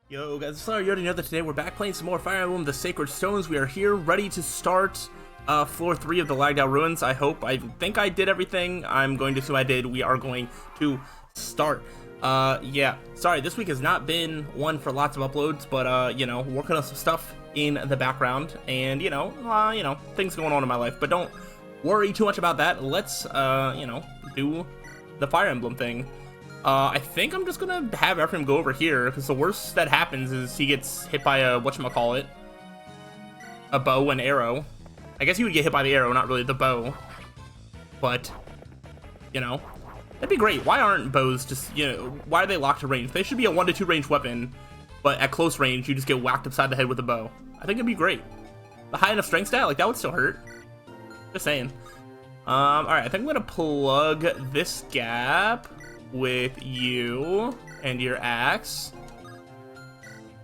Yo guys, it's Slyroh here. Today we're back playing some more Fire Emblem, the Sacred Stones. We are here ready to start floor 3 of the Lagged Out Ruins. I think I did everything. I'm going to assume I did. We are going to start. Yeah, sorry, this week has not been one for lots of uploads, but you know, working on some stuff in the background and you know, things going on in my life, but don't worry too much about that. Let's you know, do the Fire Emblem thing. I think I'm just gonna have Ephraim go over here, because the worst that happens is he gets hit by a whatchamacallit, a bow and arrow. I guess he would get hit by the arrow, not really the bow. But, you know, that'd be great. Why aren't bows just, you know, why are they locked to range? They should be a 1 to 2 range weapon, but at close range, you just get whacked upside the head with a bow. I think it'd be great. The high enough strength stat, like, that would still hurt. Just saying. Alright, I think I'm gonna plug this gap with you and your axe.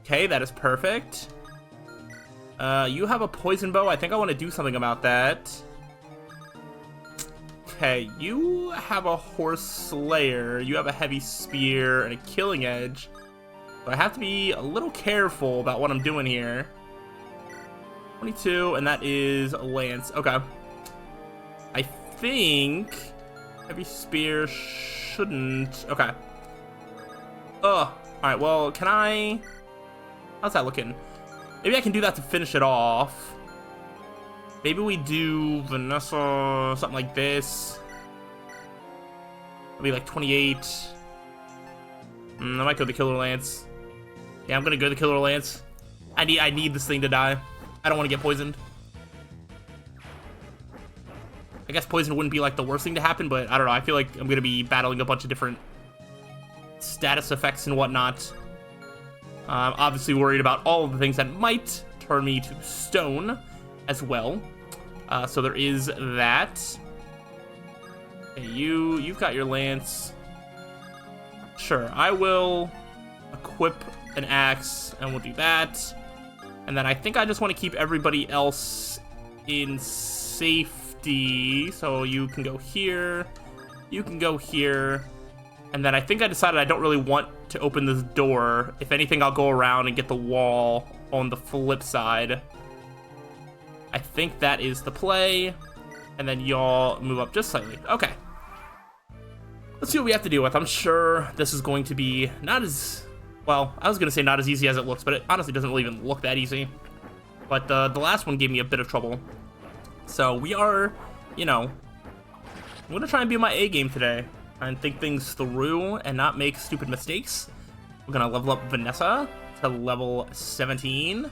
Okay, that is perfect. You have a poison bow. I think I want to do something about that. Okay, you have a horse slayer. You have a heavy spear and a killing edge. So I have to be a little careful about what I'm doing here. 22, and that is a lance. Okay. I think heavy spear shouldn't. Okay. Alright, well, can I... How's that looking? Maybe I can do that to finish it off. Maybe we do Vanessa, something like this. Maybe like 28. I might go the Killer Lance. Yeah, I'm gonna go the Killer Lance. I need this thing to die. I don't want to get poisoned. I guess poison wouldn't be like the worst thing to happen, but I don't know. I feel like I'm gonna be battling a bunch of different status effects and whatnot. I'm obviously worried about all of the things that might turn me to stone as well. So there is that. Okay, you've got your lance. Sure, I will equip an axe and we'll do that. And then I think I just want to keep everybody else in safety. So you can go here, you can go here, and then I think I decided I don't really want to open this door. If anything, I'll go around and get the wall on the flip side. I think that is the play, and then y'all move up just slightly. Okay, let's see what we have to deal with. I'm sure this is going to be not as, well, I was gonna say not as easy as it looks, but it honestly doesn't really even look that easy. But the last one gave me a bit of trouble. So we are, you know, I'm gonna try and be my A game today. Try and think things through and not make stupid mistakes. We're gonna level up Vanessa to level 17.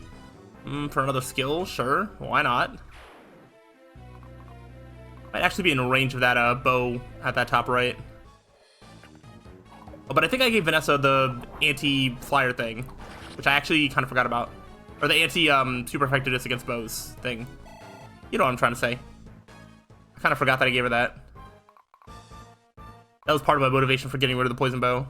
For another skill, sure, why not? Might actually be in range of that bow at that top right. Oh, but I think I gave Vanessa the anti-flyer thing, which I actually kind of forgot about. Or the anti-super effectiveness against bows thing. You know what I'm trying to say. I kind of forgot that I gave her that. That was part of my motivation for getting rid of the poison bow.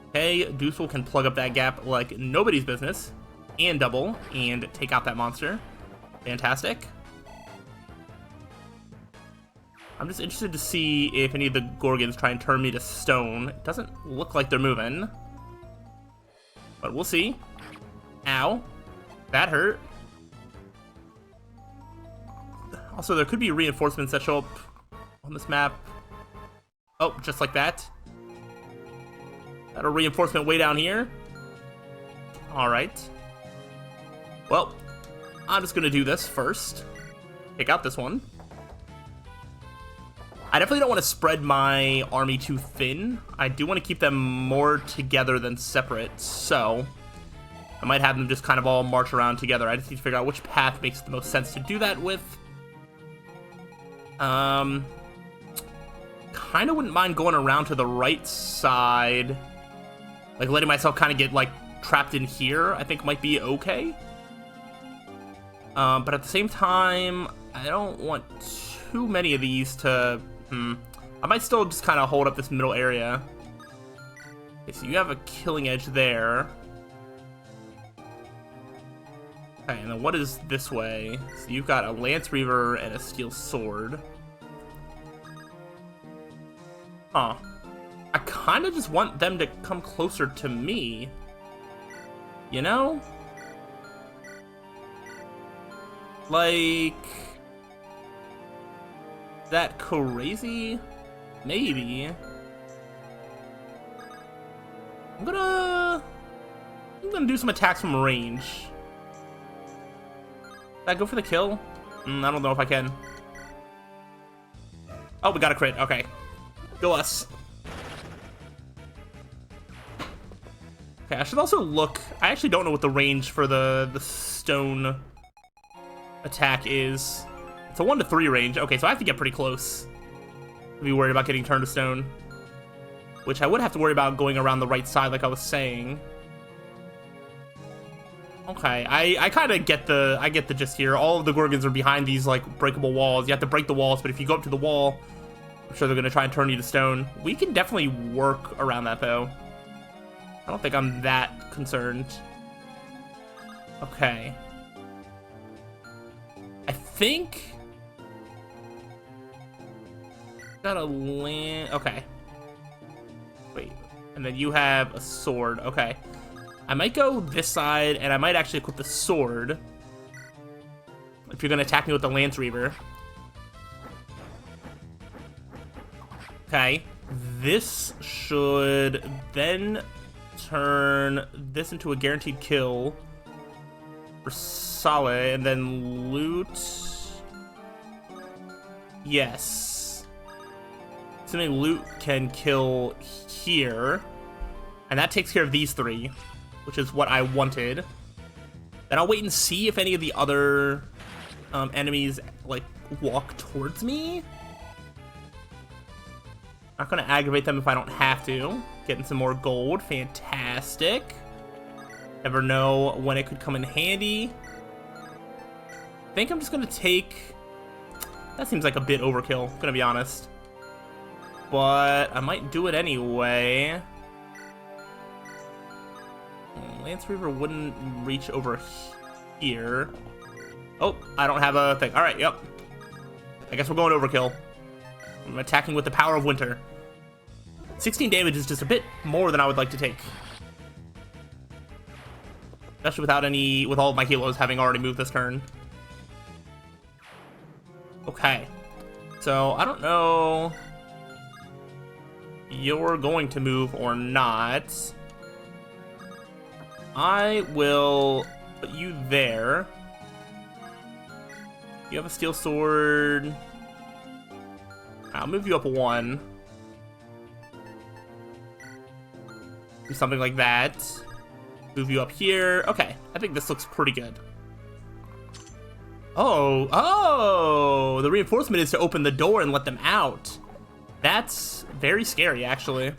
Okay, Dusel can plug up that gap like nobody's business. And double, and take out that monster. Fantastic. I'm just interested to see if any of the Gorgons try and turn me to stone. It doesn't look like they're moving. But we'll see. Ow. That hurt. Also, there could be reinforcements that show up on this map. Oh, just like that. Got a reinforcement way down here. Alright. Well, I'm just gonna do this first. Take out this one. I definitely don't want to spread my army too thin. I do want to keep them more together than separate, so I might have them just kind of all march around together. I just need to figure out which path makes the most sense to do that with. Kind of wouldn't mind going around to the right side. Like, letting myself kind of get, like, trapped in here, I think might be okay. But at the same time, I don't want too many of these to... I might still just kind of hold up this middle area. Okay, so you have a killing edge there. Okay, and then what is this way? So you've got a Lance Reaver and a Steel Sword. Huh. I kind of just want them to come closer to me. You know? Like... that crazy? Maybe. I'm gonna do some attacks from range. Did I go for the kill? I don't know if I can. Oh, we got a crit. Okay. Go us. Okay, I should also look. I actually don't know what the range for the stone attack is. It's a 1 to 3 range. Okay, so I have to get pretty close to be worried about getting turned to stone. Which I would have to worry about going around the right side like I was saying. Okay, I kind of get the gist here. All of the Gorgons are behind these, like, breakable walls. You have to break the walls, but if you go up to the wall, I'm sure they're going to try and turn you to stone. We can definitely work around that, though. I don't think I'm that concerned. Okay. I think... gotta land... okay. Wait. And then you have a sword. Okay. I might go this side, and I might actually equip the sword. If you're going to attack me with the Lance Reaver. Okay. This should then turn this into a guaranteed kill for Sale, and then loot. Yes. Assuming loot can kill here. And that takes care of these 3. Which is what I wanted. Then I'll wait and see if any of the other enemies, like, walk towards me. Not gonna aggravate them if I don't have to. Getting some more gold. Fantastic. Never know when it could come in handy. I think I'm just gonna take... that seems like a bit overkill, gonna be honest. But I might do it anyway. Lance Reaver wouldn't reach over here. Oh, I don't have a thing. Alright, yep. I guess we're going overkill. I'm attacking with the power of winter. 16 damage is just a bit more than I would like to take. Especially with all of my helos having already moved this turn. Okay. So, I don't know... you're going to move or not. I will put you there. You have a steel sword. I'll move you up 1. Do something like that. Move you up here. Okay, I think this looks pretty good. Oh, the reinforcement is to open the door and let them out. That's very scary, actually.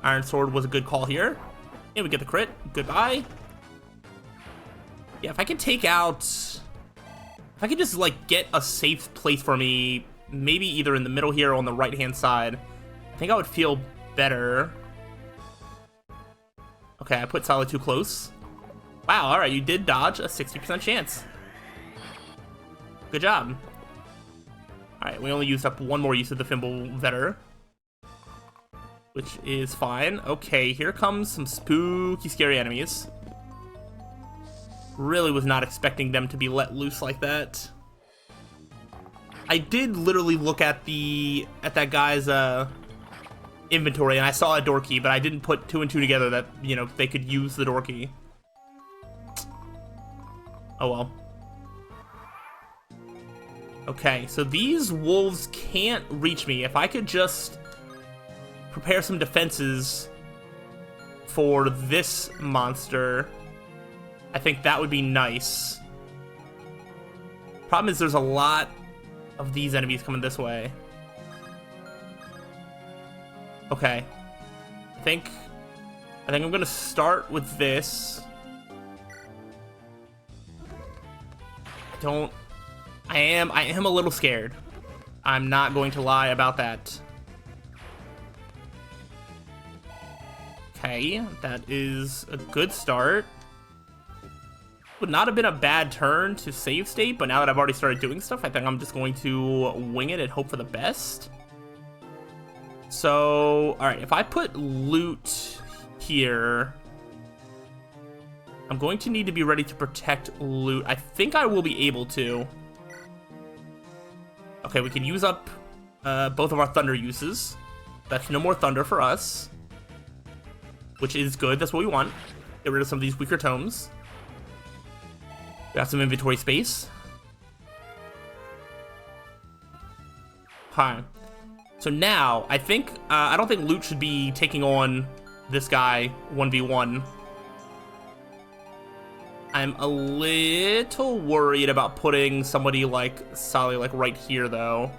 Iron Sword was a good call here. Yeah, we get the crit. Goodbye. Yeah, if I can take out... if I could just, like, get a safe place for me, maybe either in the middle here or on the right-hand side, I think I would feel better. Okay, I put Sala too close. Wow, alright, you did dodge a 60% chance. Good job. Alright, we only used up 1 more use of the Fimble Vetter, which is fine. Okay, here comes some spooky, scary enemies. Really was not expecting them to be let loose like that. I did literally look at that guy's inventory, and I saw a door key, but I didn't put 2 and 2 together that, you know, they could use the door key. Oh well. Okay, so these wolves can't reach me. If I could just prepare some defenses for this monster, I think that would be nice. Problem is there's a lot of these enemies coming this way. Okay. I think I'm gonna start with this. I am a little scared. I'm not going to lie about that. Okay, that is a good start. Would not have been a bad turn to save state, but now that I've already started doing stuff, I think I'm just going to wing it and hope for the best. So, alright, if I put loot here, I'm going to need to be ready to protect loot. I think I will be able to. Okay, we can use up both of our thunder uses. That's no more thunder for us, which is good. That's what we want. Get rid of some of these weaker tomes. We got some inventory space. Hi. So now, I think, I don't think loot should be taking on this guy 1v1. I'm a little worried about putting somebody like Sally like right here though.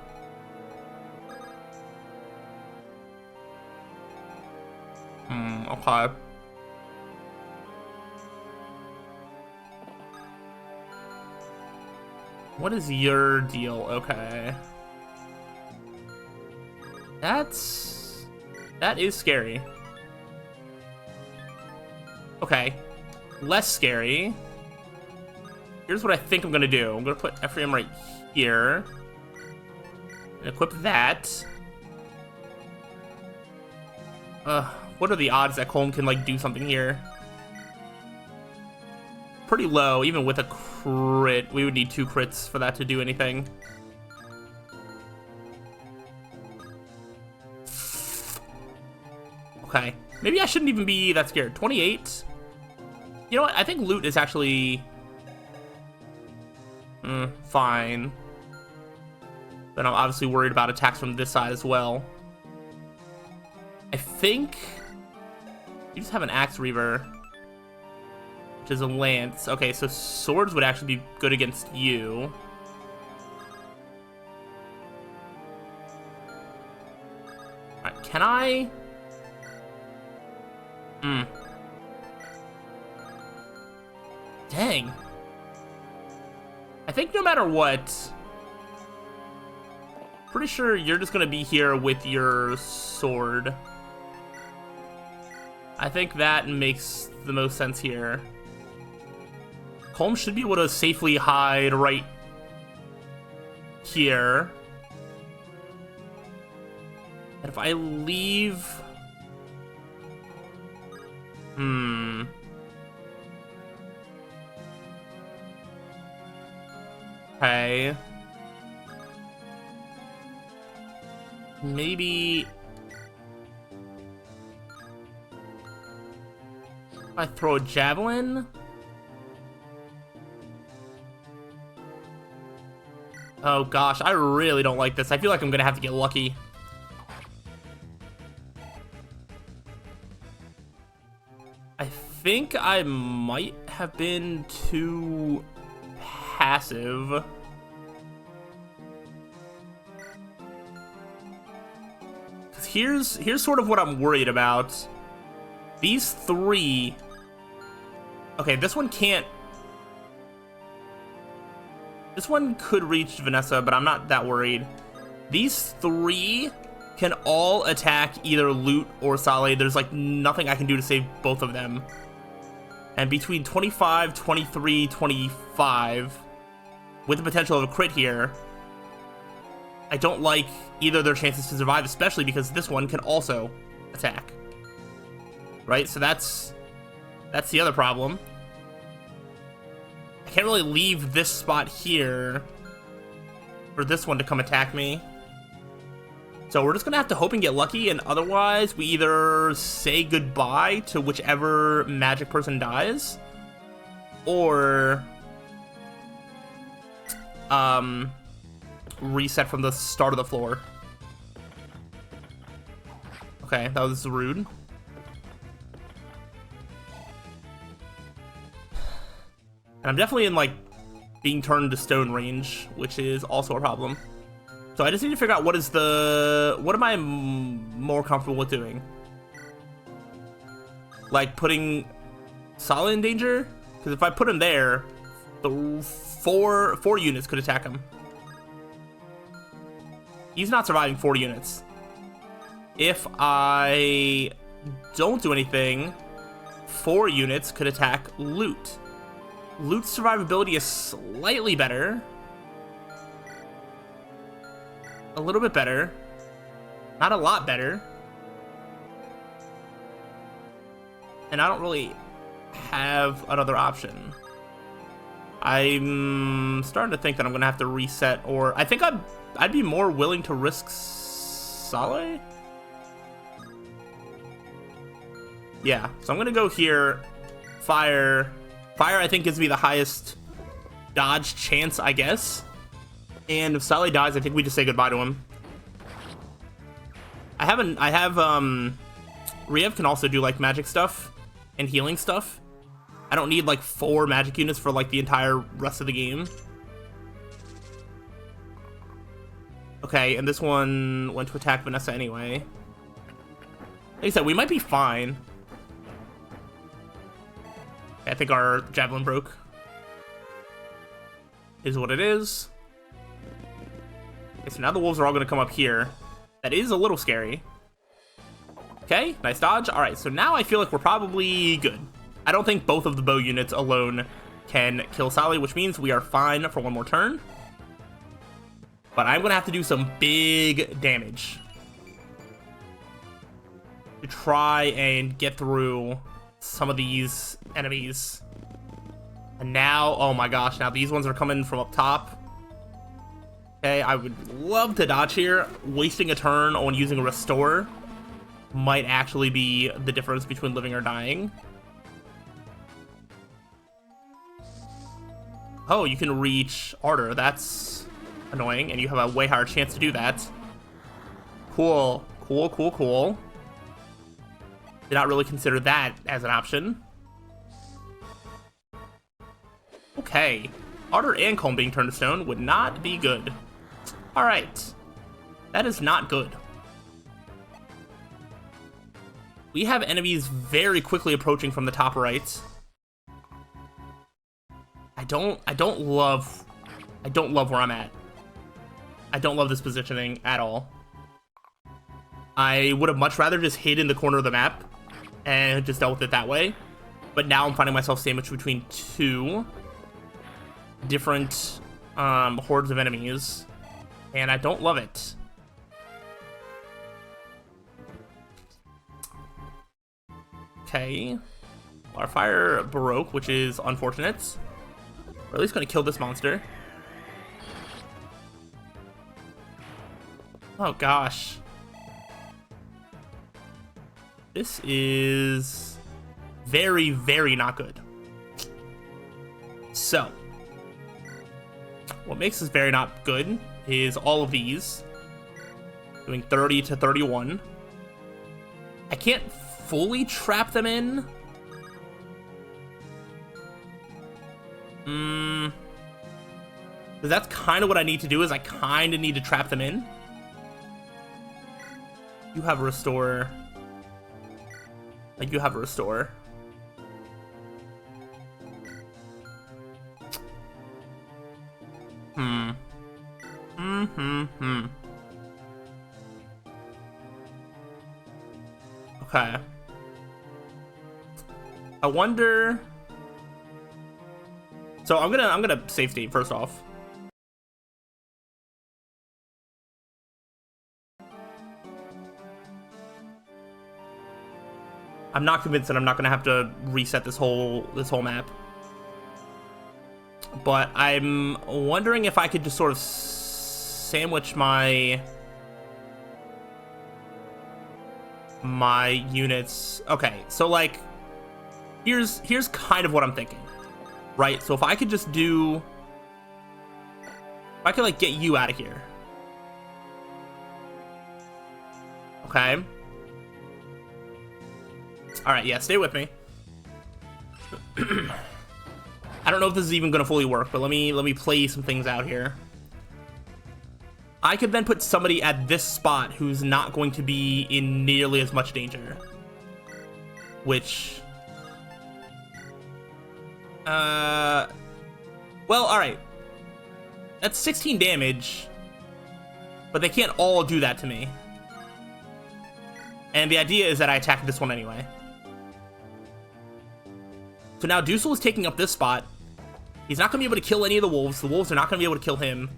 Okay. What is your deal? Okay. That is scary. Okay. Less scary. Here's what I think I'm gonna do. I'm gonna put Ephraim right here. And equip that. What are the odds that Colm can like do something here? Pretty low, even with a crit. We would need 2 crits for that to do anything. Okay. Maybe I shouldn't even be that scared. 28. You know what? I think loot is actually fine. But I'm obviously worried about attacks from this side as well. I think you just have an Axe Reaver, which is a lance. Okay, so swords would actually be good against you. Alright, can I? Dang. I think no matter what, pretty sure you're just gonna be here with your sword. I think that makes the most sense here. Colm should be able to safely hide right here. And if I leave... Okay. Maybe... I throw a javelin? Oh gosh, I really don't like this. I feel like I'm gonna have to get lucky. I think I might have been too passive. Cause here's sort of what I'm worried about. These 3. Okay, this one can't. This one could reach Vanessa, but I'm not that worried. These 3 can all attack either Loot or Sally. There's like nothing I can do to save both of them. And between 25, 23, 25, with the potential of a crit here, I don't like either of their chances to survive, especially because this one can also attack. Right? So that's the other problem. I can't really leave this spot here for this one to come attack me. So we're just gonna have to hope and get lucky, and otherwise we either say goodbye to whichever magic person dies, or reset from the start of the floor. Okay, that was rude. And I'm definitely in, like, being turned to stone range, which is also a problem. So I just need to figure out what am I more comfortable with doing? Like, putting Sala in danger? Because if I put him there, the four units could attack him. He's not surviving 4 units. If I don't do anything, 4 units could attack Loot. Loot's survivability is slightly better. A little bit better. Not a lot better. And I don't really have another option. I'm starting to think that I'm gonna have to reset, or I think I'd be more willing to risk slyroh. Yeah, so I'm gonna go here. Fire. Fire, I think, gives me the highest dodge chance, I guess. And if slyroh dies, I think we just say goodbye to him. Riev can also do like magic stuff and healing stuff. I don't need like 4 magic units for like the entire rest of the game. Okay, and this one went to attack Vanessa anyway. Like I said, we might be fine. Okay, I think our javelin broke. Is what it is. Okay, so now the wolves are all gonna come up here. That is a little scary. Okay, nice dodge. All right, so now I feel like we're probably good. I don't think both of the bow units alone can kill slyroh, which means we are fine for one more turn. But I'm gonna have to do some big damage to try and get through some of these enemies. And now, oh my gosh, now these ones are coming from up top. Okay, I would love to dodge here. Wasting a turn on using a restore might actually be the difference between living or dying. Oh, you can reach Ardor. That's annoying, and you have a way higher chance to do that. Cool. Cool, cool, cool. Did not really consider that as an option. Okay. Ardor and Calm being turned to stone would not be good. Alright. That is not good. We have enemies very quickly approaching from the top right. I don't love where I'm at. I don't love this positioning at all. I would have much rather just hid in the corner of the map and just dealt with it that way. But now I'm finding myself sandwiched between 2 different hordes of enemies, and I don't love it. Okay. Our fire broke, which is unfortunate. We're at least going to kill this monster. Oh gosh. This is very, very not good. So, what makes this very not good is all of these. Doing 30 to 31. I can't fully trap them in. Because that's kind of what I need to do, is I kind of need to trap them in. You have a restore. Like, you have a restore. Okay. I wonder... So I'm gonna save state first off. I'm not convinced that I'm not gonna have to reset this whole map. But I'm wondering if I could just sort of sandwich my units. Okay, so like here's kind of what I'm thinking. Right, so if I could just do... If I could, like, get you out of here. Okay. Alright, yeah, stay with me. I don't know if this is even going to fully work, but let me play some things out here. I could then put somebody at this spot who's not going to be in nearly as much danger. Which... well, alright. That's 16 damage. But they can't all do that to me. And the idea is that I attack this one anyway. So now Dusel is taking up this spot. He's not going to be able to kill any of the wolves. The wolves are not going to be able to kill him.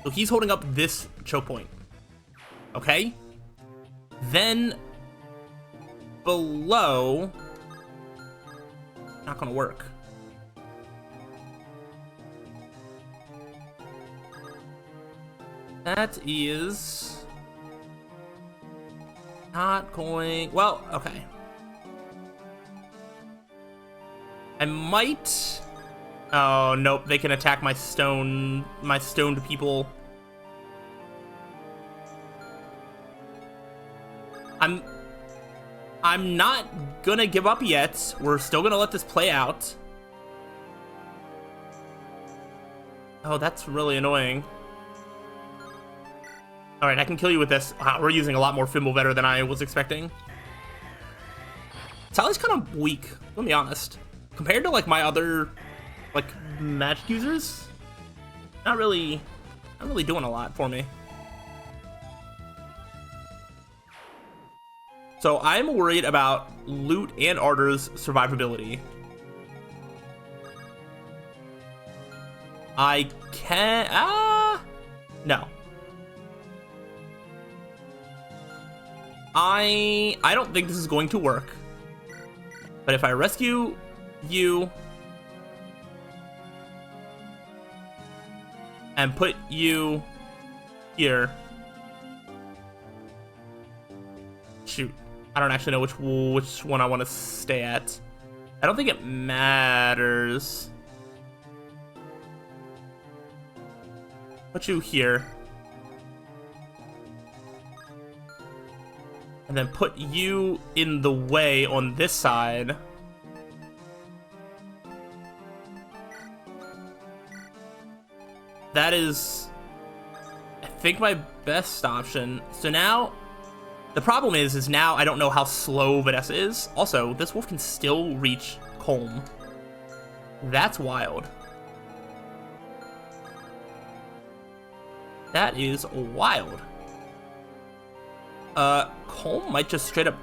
So he's holding up this choke point. Okay? Then below, not gonna work. That is not going, well, okay. I might, oh, nope, they can attack my stoned people. I'm not gonna give up yet. We're still gonna let this play out. Oh, that's really annoying. Alright, I can kill you with this. Wow, we're using a lot more Fimble better than I was expecting. Sally's kind of weak, let me be honest. Compared to, like, my other, like, magic users, not really doing a lot for me. So I'm worried about Loot and Ardor's survivability. I can't, no. I don't think this is going to work. But if I rescue you and put you here, shoot, I don't actually know which one I want to stay at. I don't think it matters. Put you here. And then put you in the way on this side. That is, I think, my best option. So now, the problem is now I don't know how slow Vanessa is. Also, this wolf can still reach Colm. That's wild. That is wild. Colm might just straight up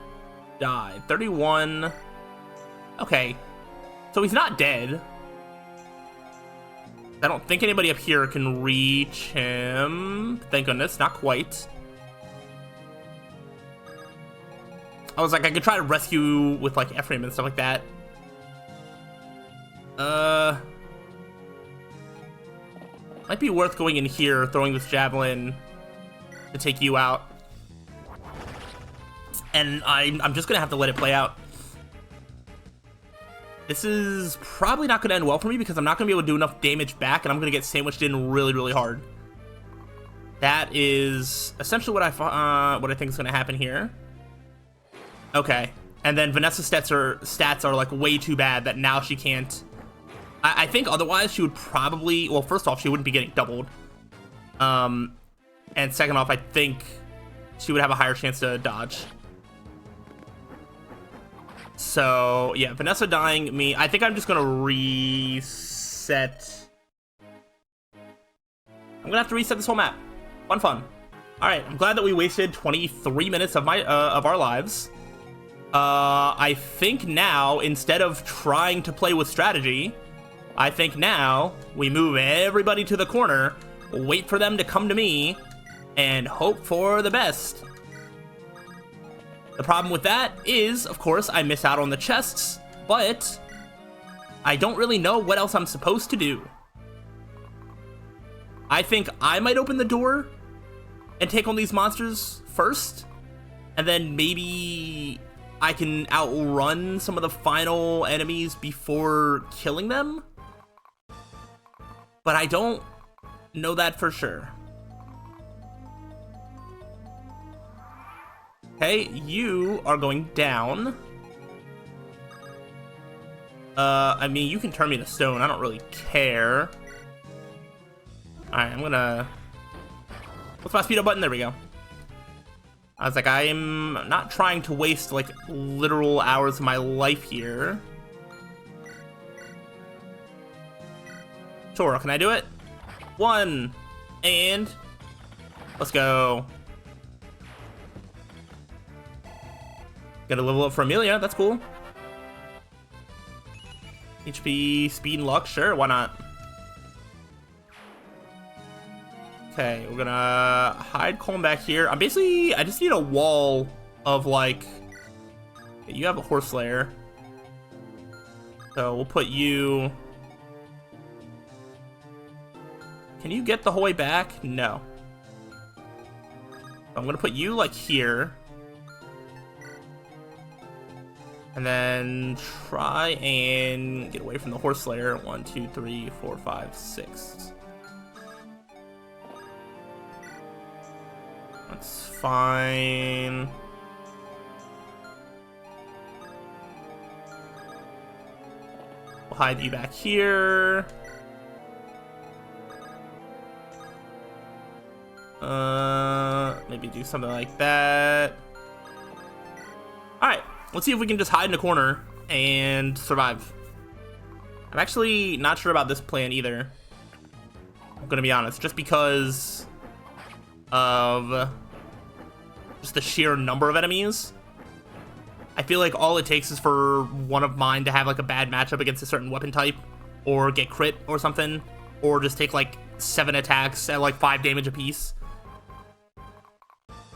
die. 31. Okay. So he's not dead. I don't think anybody up here can reach him. Thank goodness, not quite. I was like, I could try to rescue with, like, Ephraim and stuff like that. Might be worth going in here, throwing this javelin to take you out. And I'm just gonna have to let it play out. This is probably not gonna end well for me because I'm not gonna be able to do enough damage back, and I'm gonna get sandwiched in really, really hard. That is essentially what I think is gonna happen here. Okay, and then Vanessa's stats are like way too bad that now she can't. I think otherwise she would probably, well, first off, she wouldn't be getting doubled. And second off, I think she would have a higher chance to dodge. So, yeah, Vanessa dying me. I think I'm just gonna reset. I'm gonna have to reset this whole map. Fun. Alright, I'm glad that we wasted 23 minutes of our lives. I think now, instead of trying to play with strategy, I think now we move everybody to the corner, wait for them to come to me, and hope for the best. The problem with that is, of course, I miss out on the chests, but I don't really know what else I'm supposed to do. I think I might open the door and take on these monsters first, and then maybe I can outrun some of the final enemies before killing them. But I don't know that for sure. Okay, you are going down. I mean, you can turn me to stone. I don't really care. Alright, I'm gonna... What's my speed up button? There we go. I was like, I am not trying to waste, like, literal hours of my life here. Sure, can I do it? 1, and... Let's go. Gotta level up for Amelia, that's cool. HP, speed, and luck, sure, why not? Okay, we're gonna hide Colm back here. I just need a wall of like, you have a horse slayer, so we'll put you. Can you get the whole way back? No. I'm gonna put you like here, and then try and get away from the horse slayer. 1, 2, 3, 4, 5, 6. That's fine. We'll hide you back here. Maybe do something like that. Alright, let's see if we can just hide in a corner and survive. I'm actually not sure about this plan either, I'm gonna be honest, just because of just the sheer number of enemies. I feel like all it takes is for one of mine to have like a bad matchup against a certain weapon type, or get crit or something, or just take like 7 attacks at like 5 damage apiece.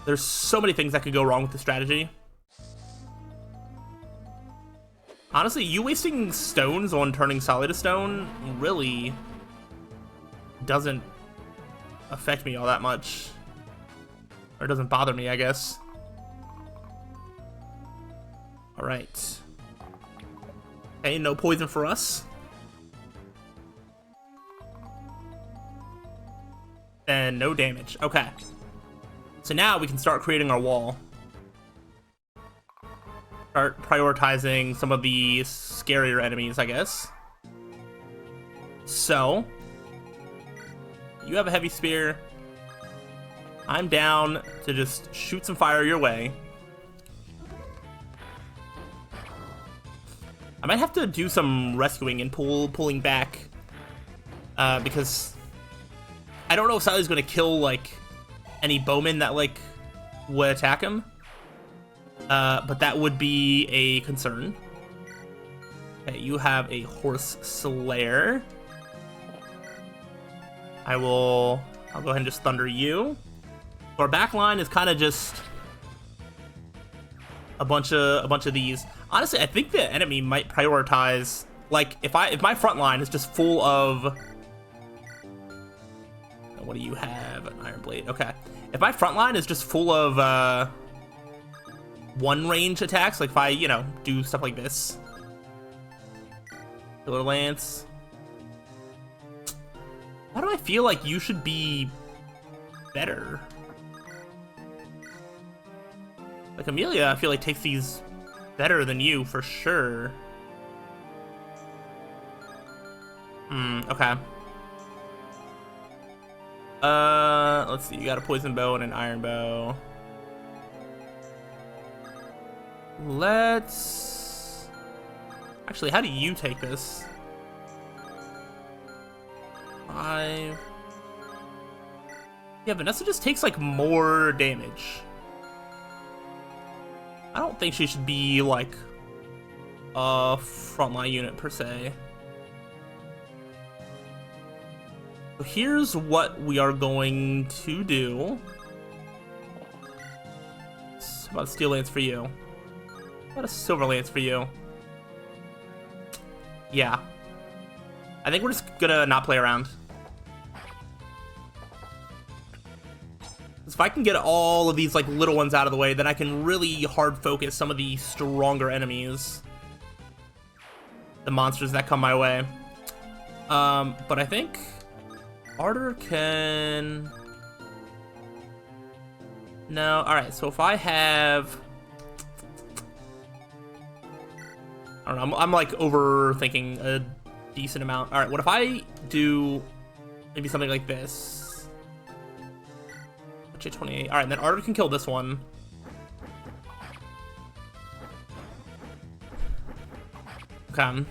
There's so many things that could go wrong with the strategy. Honestly, you wasting stones on turning solid to stone really doesn't affect me all that much. Or doesn't bother me, I guess. Alright. Okay, no poison for us. And no damage. Okay. So now we can start creating our wall. Start prioritizing some of the scarier enemies, I guess. So, you have a heavy spear. I'm down to just shoot some fire your way. I might have to do some rescuing and pulling back, because I don't know if Sally's gonna kill like any bowmen that like would attack him, but that would be a concern. Okay, you have a horse slayer. I'll go ahead and just thunder you. Our back line is kind of just a bunch of these. Honestly, I think the enemy might prioritize, like, if my front line is just full of, what do you have? An iron blade. Okay. If my front line is just full of one range attacks, like if I, do stuff like this. Killer Lance. Why do I feel like you should be better? Like, Amelia, I feel like takes these better than you for sure. Okay. Let's see, you got a poison bow and an iron bow. Actually, how do you take this? 5. Yeah, Vanessa just takes like more damage. I don't think she should be like a frontline unit per se. So here's what we are going to do. How about a steel lance for you? How about a silver lance for you? Yeah. I think we're just gonna not play around. If I can get all of these like little ones out of the way, then I can really hard focus some of the stronger enemies. The monsters that come my way. But I think Arter can... No, alright, so if I have... I don't know, I'm like overthinking a decent amount. Alright, what if I do maybe something like this? 28. Alright, then Arter can kill this one. Okay.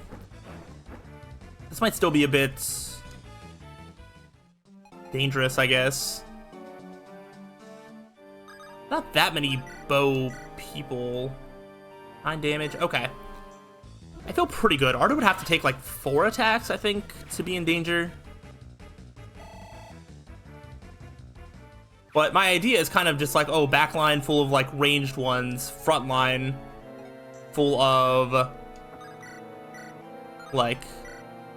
This might still be a bit dangerous, I guess. Not that many bow people. 9 damage. Okay. I feel pretty good. Arter would have to take like 4 attacks, I think, to be in danger. But my idea is kind of just like, oh, back line full of like ranged ones, front line full of like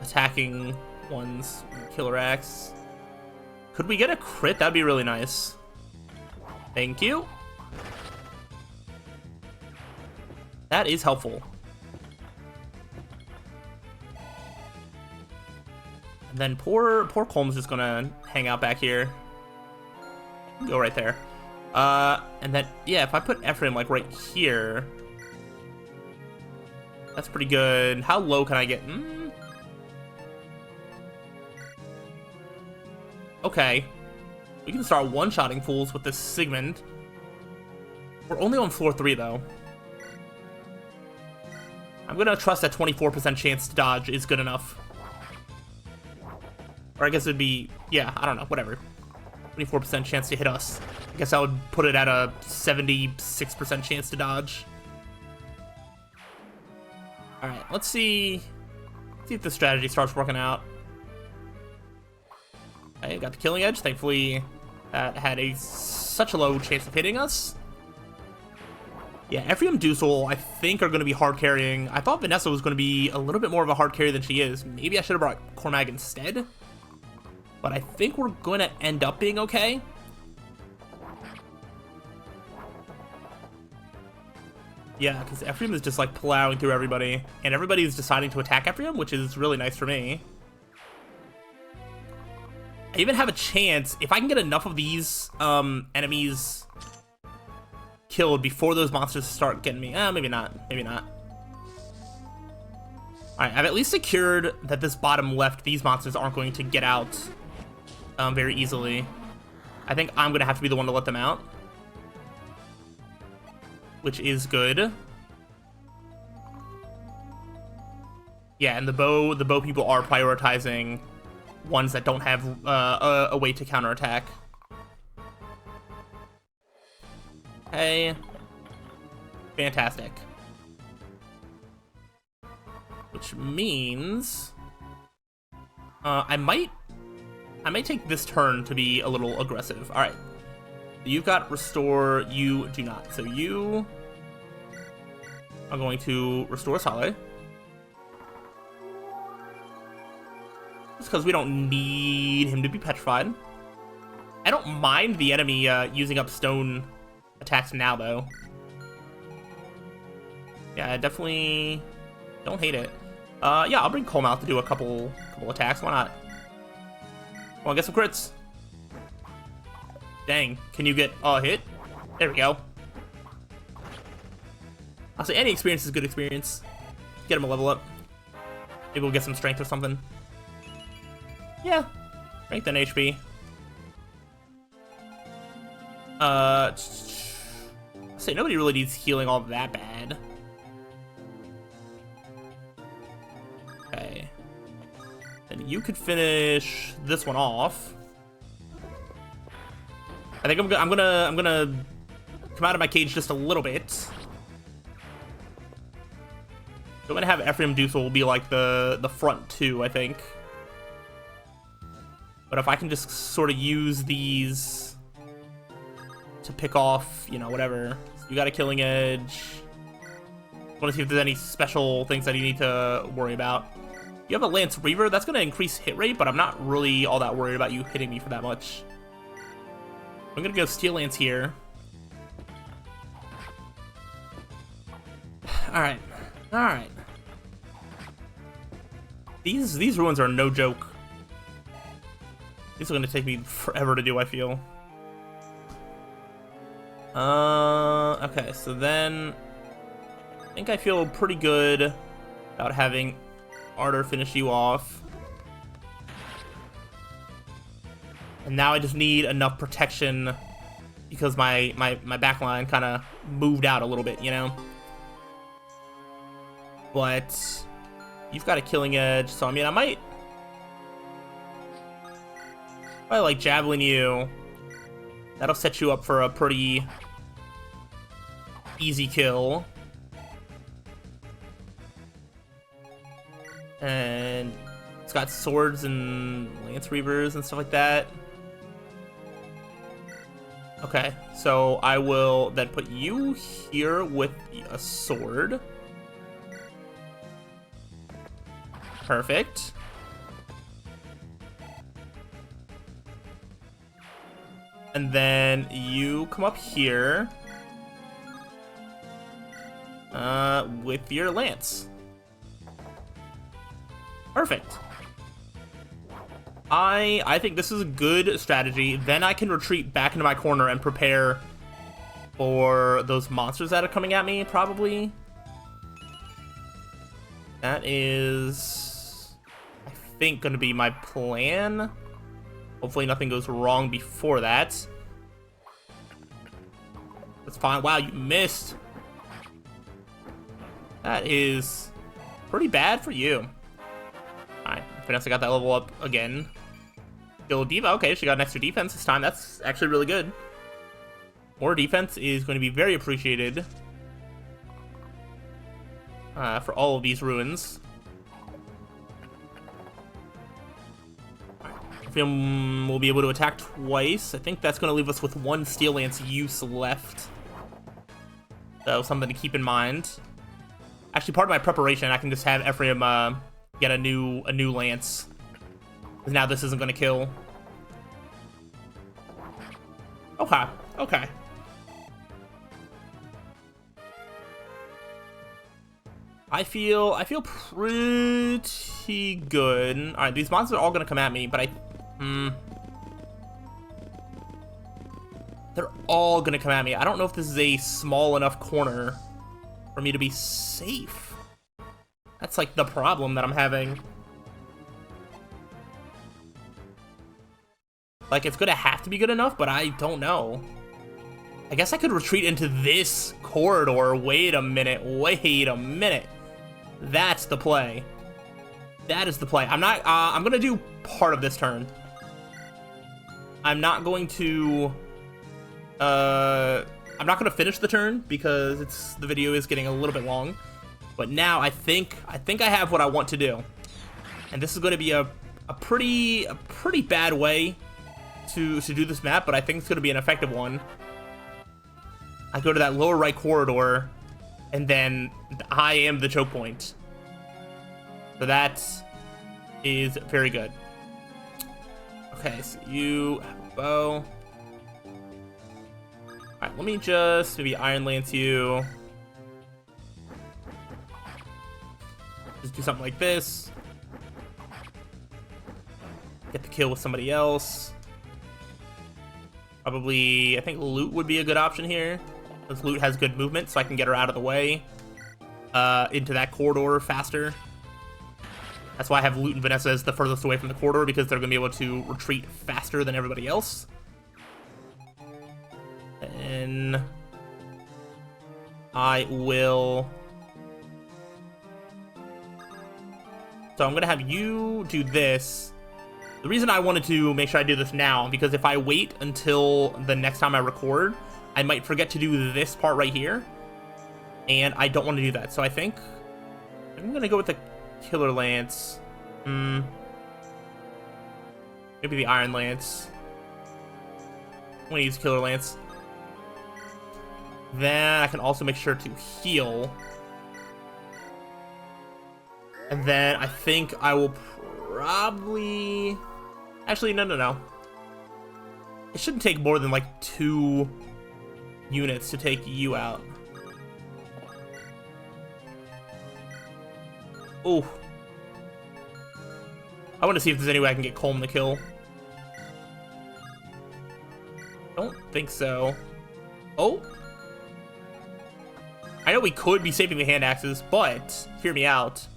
attacking ones, killer axe. Could we get a crit? That'd be really nice. Thank you. That is helpful. And then poor Colm's just gonna hang out back here. Go right there. And then, yeah, if I put Ephraim, like, right here, that's pretty good. How low can I get? Okay. We can start one-shotting fools with this Sigmund. We're only on floor 3, though. I'm gonna trust that 24% chance to dodge is good enough. Or I guess it'd be, yeah, I don't know, whatever. 24% chance to hit us. I guess I would put it at a 76% chance to dodge. Alright, let's see if the strategy starts working out. Okay, got the killing edge. Thankfully, that had such a low chance of hitting us. Yeah, Ephraim Dusel, I think, are going to be hard carrying. I thought Vanessa was going to be a little bit more of a hard carry than she is. Maybe I should have brought Cormag instead. But I think we're going to end up being okay. Yeah, because Ephraim is just like plowing through everybody. And everybody is deciding to attack Ephraim, which is really nice for me. I even have a chance, if I can get enough of these enemies killed before those monsters start getting me. Maybe not. Maybe not. Alright, I've at least secured that this bottom left, these monsters aren't going to get out very easily. I think I'm going to have to be the one to let them out, which is good. Yeah, and the bow people are prioritizing ones that don't have a way to counterattack. Hey, fantastic. Which means I might take this turn to be a little aggressive. All right, you've got restore. You do not. So you are going to restore Saleh. Just because we don't need him to be petrified. I don't mind the enemy using up stone attacks now, though. Yeah, I definitely don't hate it. Yeah, I'll bring Colm out to do a couple attacks. Why not? Well, get some crits. Dang, can you get a hit? There we go. I'll say any experience is good experience. Get him a level up. Maybe we'll get some strength or something. Yeah, strength and HP. Say nobody really needs healing all that bad. Okay. Then you could finish this one off. I think I'm gonna come out of my cage just a little bit. I'm gonna have Ephraim Dusel be like the front two, I think. But if I can just sort of use these to pick off, you know, whatever. So you got a killing edge. Want to see if there's any special things that you need to worry about. You have a Lance Reaver. That's going to increase hit rate, but I'm not really all that worried about you hitting me for that much. I'm going to go Steel Lance here. Alright. Alright. These ruins are no joke. These are going to take me forever to do, I feel. Okay, so then I think I feel pretty good about having Ardor finish you off. And now I just need enough protection because my backline kind of moved out a little bit, you know? But you've got a killing edge, so I mean, I might like javelin you. That'll set you up for a pretty easy kill. And it's got swords and Lance Reavers and stuff like that. Okay, so I will then put you here with a sword. Perfect. And then you come up here with your lance. Perfect. I think this is a good strategy. Then I can retreat back into my corner and prepare for those monsters that are coming at me, probably. That is, I think, going to be my plan. Hopefully nothing goes wrong before that. That's fine. Wow, you missed. That is pretty bad for you. Alright, Vanessa got that level up again. Skill diva. Okay, she got an extra defense this time. That's actually really good. More defense is going to be very appreciated for all of these ruins. We'll be able to attack twice. I think that's going to leave us with one Steel Lance use left. So something to keep in mind. Actually, part of my preparation, I can just have Ephraim get a new lance. Because now this isn't going to kill. Okay, okay. I feel pretty good. All right, these monsters are all going to come at me, but they're all going to come at me. I don't know if this is a small enough corner for me to be safe. That's like the problem that I'm having. Like, it's gonna have to be good enough, but I don't know. I guess I could retreat into this corridor. Wait a minute. Wait a minute. That's the play. That is the play. I'm gonna do part of this turn. I'm not going to finish the turn because the video is getting a little bit long. But now I think I have what I want to do. And this is going to be a pretty bad way to do this map, but I think it's going to be an effective one. I go to that lower right corridor, and then I am the choke point. So that is very good. Okay, so you have a bow. Alright, let me just maybe Iron Lance you. Just do something like this. Get the kill with somebody else. Probably, I think Loot would be a good option here. Because Loot has good movement, so I can get her out of the way. Into that corridor faster. That's why I have Loot and Vanessa as the furthest away from the corridor, because they're going to be able to retreat faster than everybody else. And I will... So I'm going to have you do this. The reason I wanted to make sure I do this now, because if I wait until the next time I record, I might forget to do this part right here. And I don't want to do that. So I think I'm going to go with the Killer Lance. Maybe the Iron Lance. I'm going to use Killer Lance. Then I can also make sure to heal. And then I think I will probably... Actually, no. It shouldn't take more than like 2 units to take you out. Oh. I want to see if there's any way I can get Colm to kill. Don't think so. Oh. I know we could be saving the hand axes, but hear me out.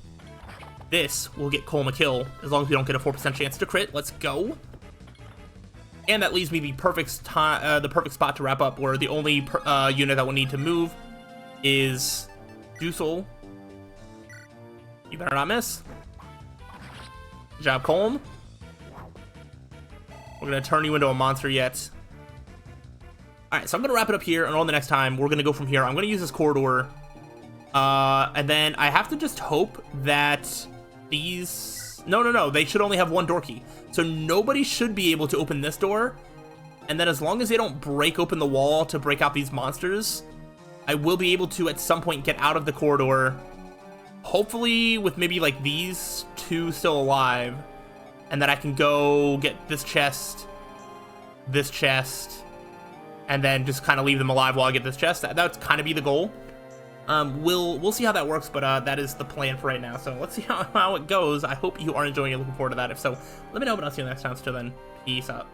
This will get Colm a kill as long as we don't get a 4% chance to crit. Let's go. And that leaves me the perfect spot to wrap up, where the only unit that will need to move is Dusel. You better not miss. Good job, Colm. We're going to turn you into a monster yet. Alright, so I'm going to wrap it up here, and on the next time, we're going to go from here. I'm going to use this corridor. And then I have to just hope that these... No, they should only have one door key. So nobody should be able to open this door And then as long as they don't break open the wall to break out these monsters, I will be able to at some point get out of the corridor, hopefully with maybe like these two still alive, and then I can go get this chest, and then just kind of leave them alive while I get this chest. That's kind of be the goal. We'll see how that works, but that is the plan for right now. So let's see how it goes. I hope you are enjoying it. Looking forward to that. If so, let me know, but I'll see you next time. Till then, peace out.